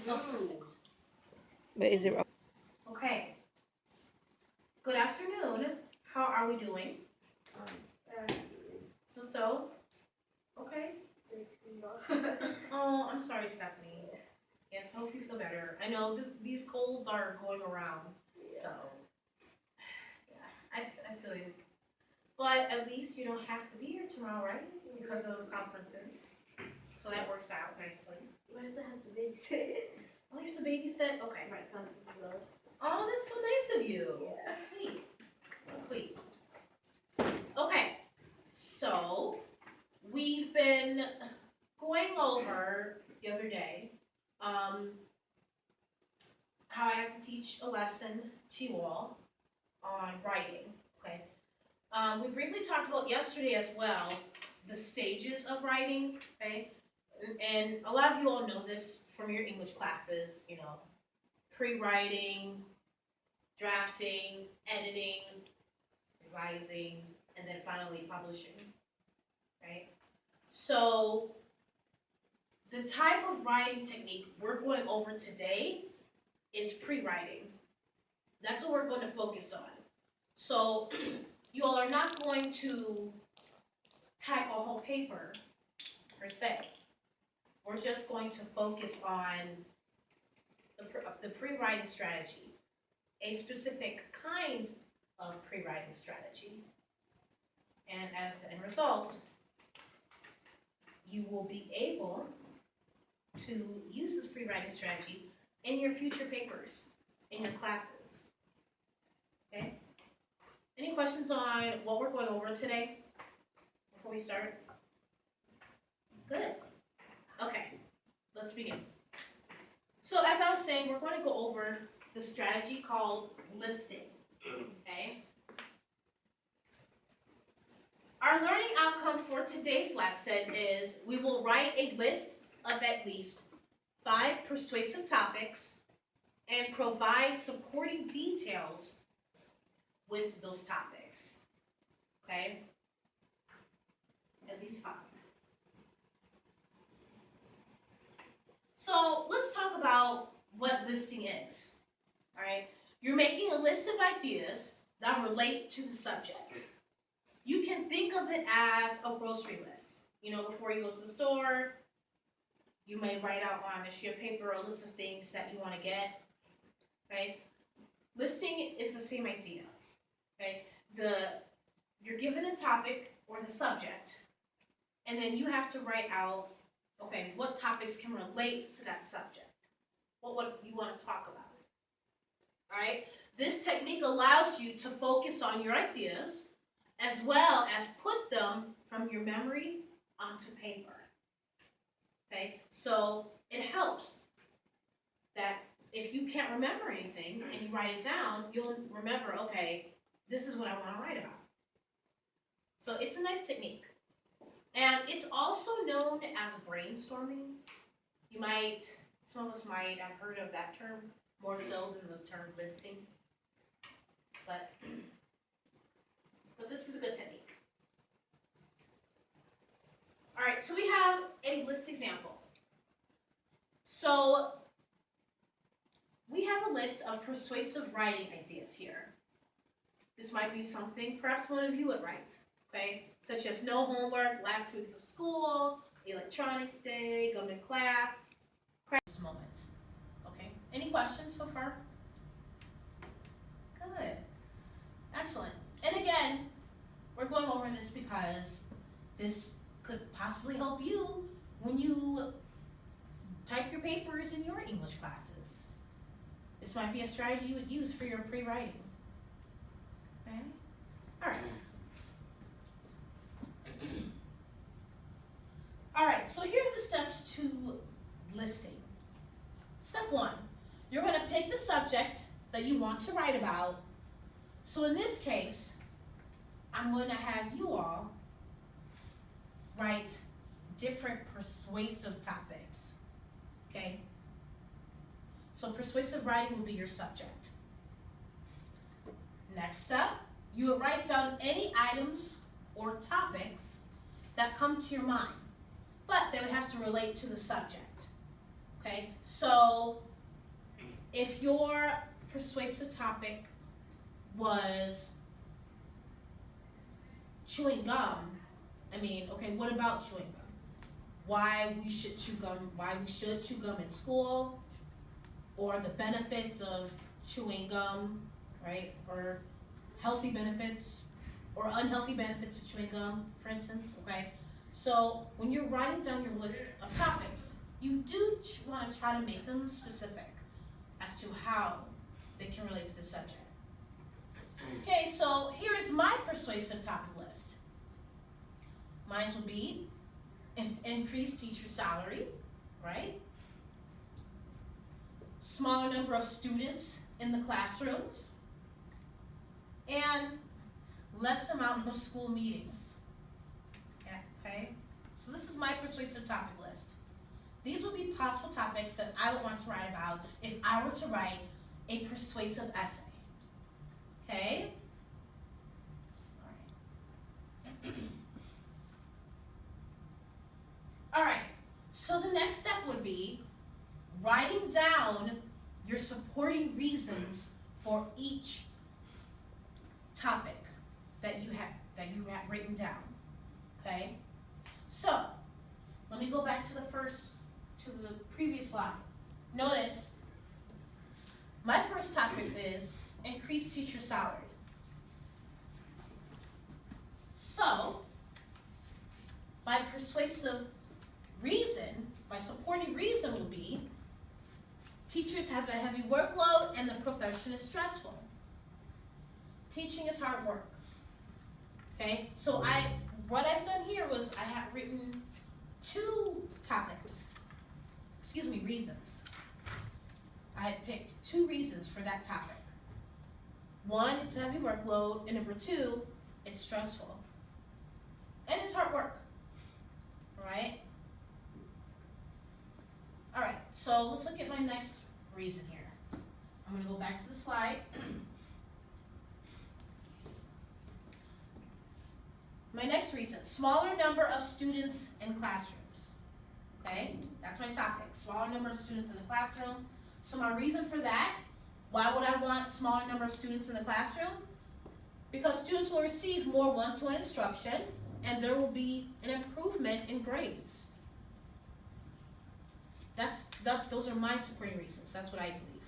But is it Okay. Good afternoon. How are we doing? So. Okay. Oh, I'm sorry, Stephanie. Yes, I hope you feel better. I know these colds are going around, so yeah, I feel you. But at least you don't have to be here tomorrow, right? Because of conferences. So that works out nicely. Why does it have to babysit? Oh, you have to babysit? Okay. Right, classes though. Oh, that's so nice of you. Yeah. That's sweet. So sweet. Okay, so we've been going over the other day how I have to teach a lesson to you all on writing. Okay. We briefly talked about yesterday as well the stages of writing. Okay. And a lot of you all know this from your English classes. You know, pre-writing, drafting, editing, revising, and then finally publishing, right? So the type of writing technique we're going over today is pre-writing. That's what we're going to focus on. So you all are not going to type a whole paper per se. We're just going to focus on the pre-writing strategy, a specific kind of pre-writing strategy. And as the end result, you will be able to use this pre-writing strategy in your future papers, in your classes. Okay? Any questions on what we're going over today before we start? Good. Okay, let's begin. So as I was saying, we're going to go over the strategy called listing. Okay? Our learning outcome for today's lesson is we will write a list of at least 5 persuasive topics and provide supporting details with those topics. Okay? At least 5. So let's talk about what listing is. All right? You're making a list of ideas that relate to the subject. You can think of it as a grocery list. You know, before you go to the store, you may write out on a sheet of paper a list of things that you want to get. Okay? Listing is the same idea. Okay? You're given a topic or the subject, and then you have to write out, okay, what topics can relate to that subject? What would you want to talk about? All right? This technique allows you to focus on your ideas as well as put them from your memory onto paper. Okay? So it helps that if you can't remember anything and you write it down, you'll remember, okay, this is what I want to write about. So it's a nice technique. And it's also known as brainstorming. Some of us might have heard of that term more so than the term listing. But this is a good technique. All right, so we have a list example. So we have a list of persuasive writing ideas here. This might be something perhaps one of you would write, okay? Such as no homework, last 2 weeks of school, electronics day, go to class, crisis moment. Okay, any questions so far? Good, excellent. And again, we're going over this because this could possibly help you when you type your papers in your English classes. This might be a strategy you would use for your pre-writing. Okay? All right. All right, so here are the steps to listing. Step 1, you're going to pick the subject that you want to write about. So in this case, I'm going to have you all write different persuasive topics. Okay? So persuasive writing will be your subject. Next up, you will write down any items or topics that come to your mind, but they would have to relate to the subject. Okay, so if your persuasive topic was chewing gum, okay, what about chewing gum? Why we should chew gum in school, or the benefits of chewing gum, right? Or healthy benefits or unhealthy benefits of chewing gum, for instance, okay? So when you're writing down your list of topics, you do want to try to make them specific as to how they can relate to the subject. Okay, so here's my persuasive topic list. Mine will be increased teacher salary, right? Smaller number of students in the classrooms, and less amount of school meetings. Yeah, okay, so this is my persuasive topic list. These would be possible topics that I would want to write about if I were to write a persuasive essay. Okay? Alright, so the next step would be writing down your supporting reasons for each topic that you have written down. Okay? So, let me go back to the previous slide. Notice, my first topic is increased teacher salary. So, my persuasive reason, my supporting reason would be teachers have a heavy workload and the profession is stressful. Teaching is hard work. Okay, so what I've done here was I have written reasons. I had picked 2 reasons for that topic. 1, it's a heavy workload, and number 2, it's stressful. And it's hard work. Alright? Alright, so let's look at my next reason here. I'm going to go back to the slide. My next reason, smaller number of students in classrooms. Okay, that's my topic, smaller number of students in the classroom. So my reason for that, why would I want smaller number of students in the classroom? Because students will receive more one-to-one instruction and there will be an improvement in grades. Those are my supporting reasons, that's what I believe.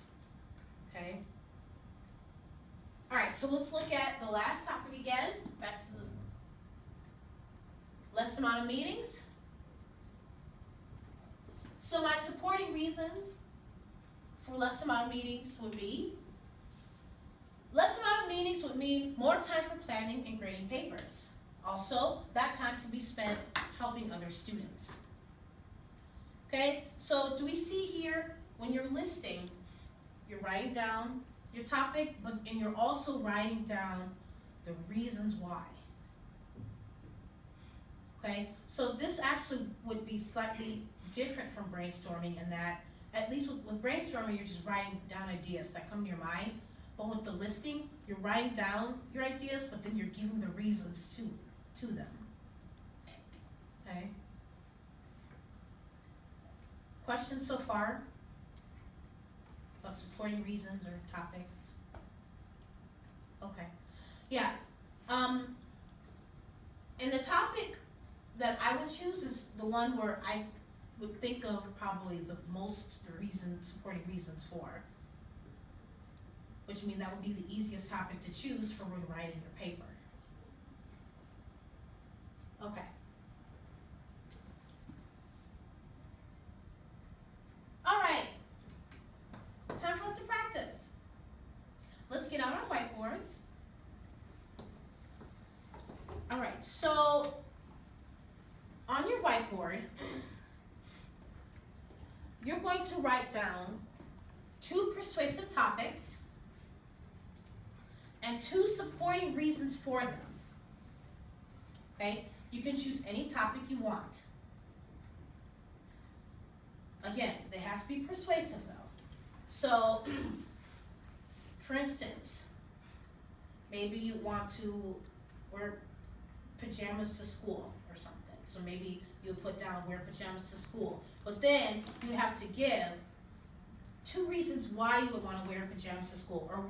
Okay? Alright, so let's look at the last topic again, back to the less amount of meetings. So my supporting reasons for less amount of meetings would be, less amount of meetings would mean more time for planning and grading papers. Also, that time can be spent helping other students. Okay, so do we see here, when you're listing, you're writing down your topic, and you're also writing down the reasons why. Okay, so this actually would be slightly different from brainstorming in that, at least with brainstorming, you're just writing down ideas that come to your mind. But with the listing, you're writing down your ideas, but then you're giving the reasons to them. Okay. Questions so far about supporting reasons or topics? Okay. Yeah. And the topic that I would choose is the one where I would think of probably the most supporting reasons for, which means that would be the easiest topic to choose for when writing your paper. Okay. All right. Time for us to practice. Let's get out our whiteboards. All right, so on your whiteboard, you're going to write down 2 persuasive topics and 2 supporting reasons for them. Okay? You can choose any topic you want. Again, they have to be persuasive though. So, for instance, maybe you want to wear pajamas to school or something. So maybe you'll put down wear pajamas to school. But then you have to give 2 reasons why you would want to wear pajamas to school, or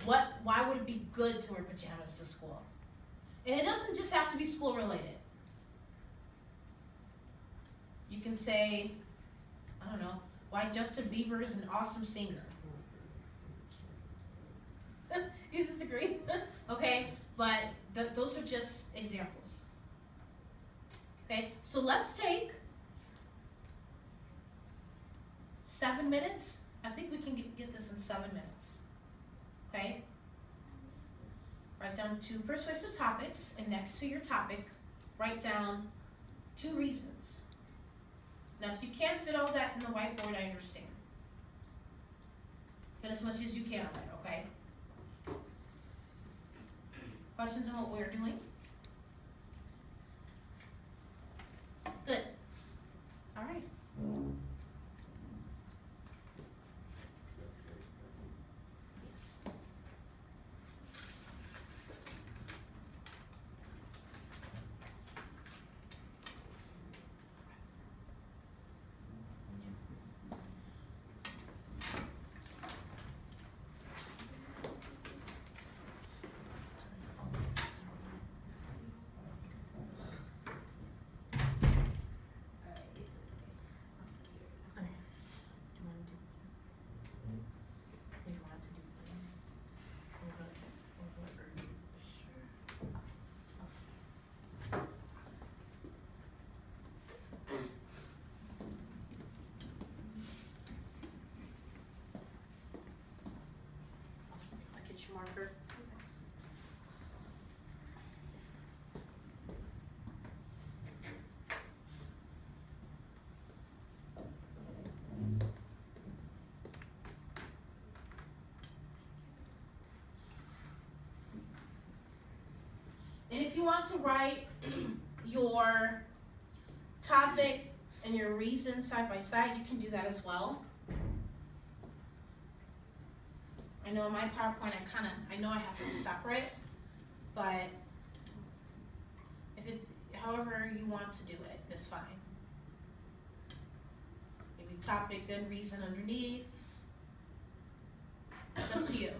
why would it be good to wear pajamas to school. And it doesn't just have to be school related. You can say, I don't know, why Justin Bieber is an awesome singer. You disagree? Okay, but those are just examples. Okay, so let's take 7 minutes. I think we can get this in 7 minutes. Okay? Write down 2 persuasive topics, and next to your topic, write down 2 reasons. Now, if you can't fit all that in the whiteboard, I understand. Fit as much as you can on it, okay? Questions on what we're doing? Good. All right. Yes. Marker. And if you want to write your topic and your reason side by side, you can do that as well. I know in my PowerPoint I know I have them separate, but however you want to do it is fine. Maybe topic, then reason underneath. It's up to you.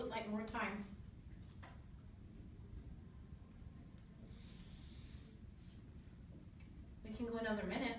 would like more time. We can go another minute.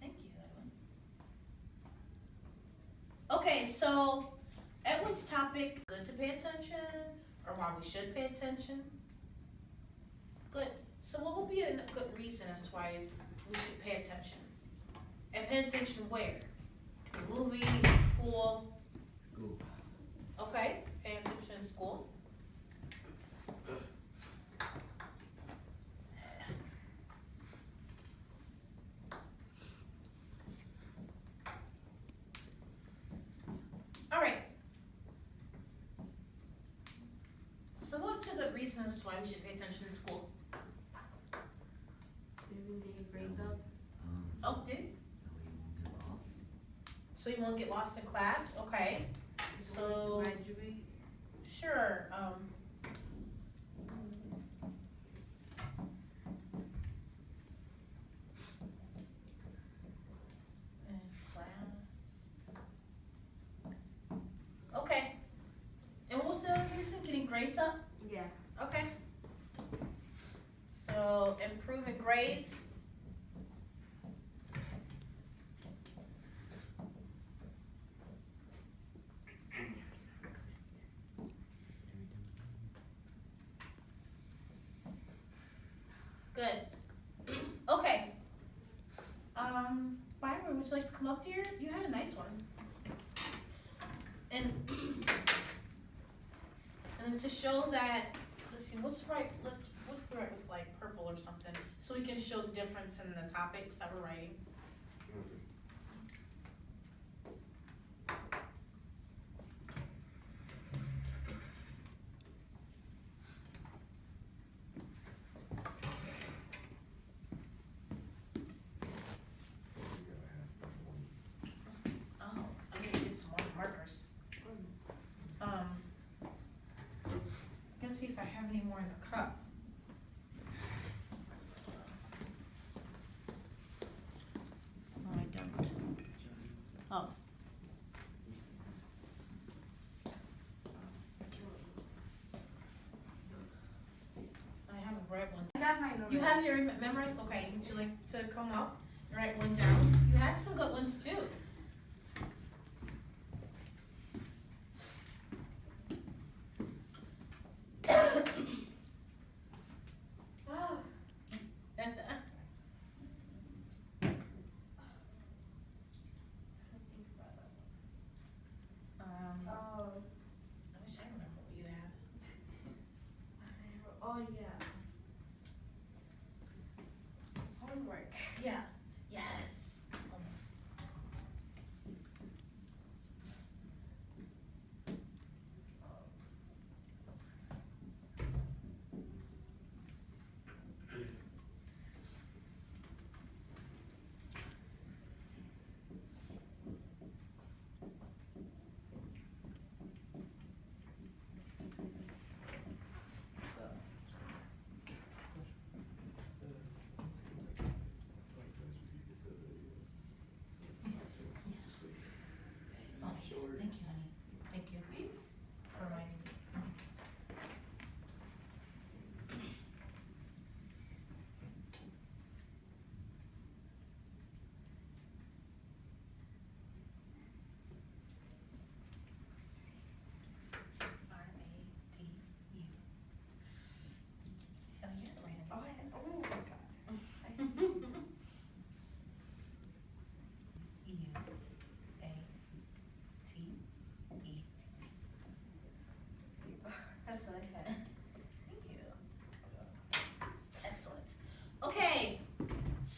Thank you, Edwin. Okay, so Edwin's topic, good to pay attention, or why we should pay attention. Good. So what would be a good reason as to why we should pay attention? And pay attention where? The movie, school? School. Okay, pay attention in school. All right. So what's a good reason as to why we should pay attention in school? Maybe they get grades up. Oh, good. So you won't get lost in class? Okay. So, To graduate. sure, in class. Okay. And what was the other reason? Getting grades up? Yeah. Okay. So improving grades. Good. Okay. Byron, would you like to come up to your? You had a nice one. And then to show that, let's see, what's right? Let's write with like purple or something, so we can show the difference in the topics that we're writing. Oh, I need to get some more markers. I'm gonna see if I have any more in the cup. No, I don't. Oh. I have a red one. I got mine already. You have your memorized? Okay, would you like to come up and write one down? You had some good ones too. Ah. Oh. I wish I remember what you had. Oh yeah. Homework. Yeah. Yes.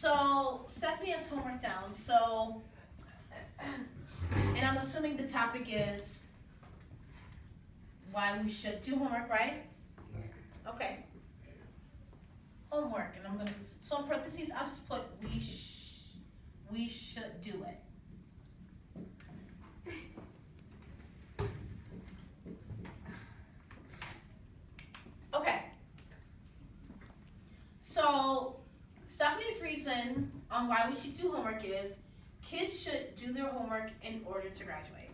So Stephanie has homework down, so, and I'm assuming the topic is why we should do homework, right? Okay. Homework, and I'm gonna, so in parentheses, I'll just put we should do it. Okay. So Stephanie's reason on why we should do homework is kids should do their homework in order to graduate.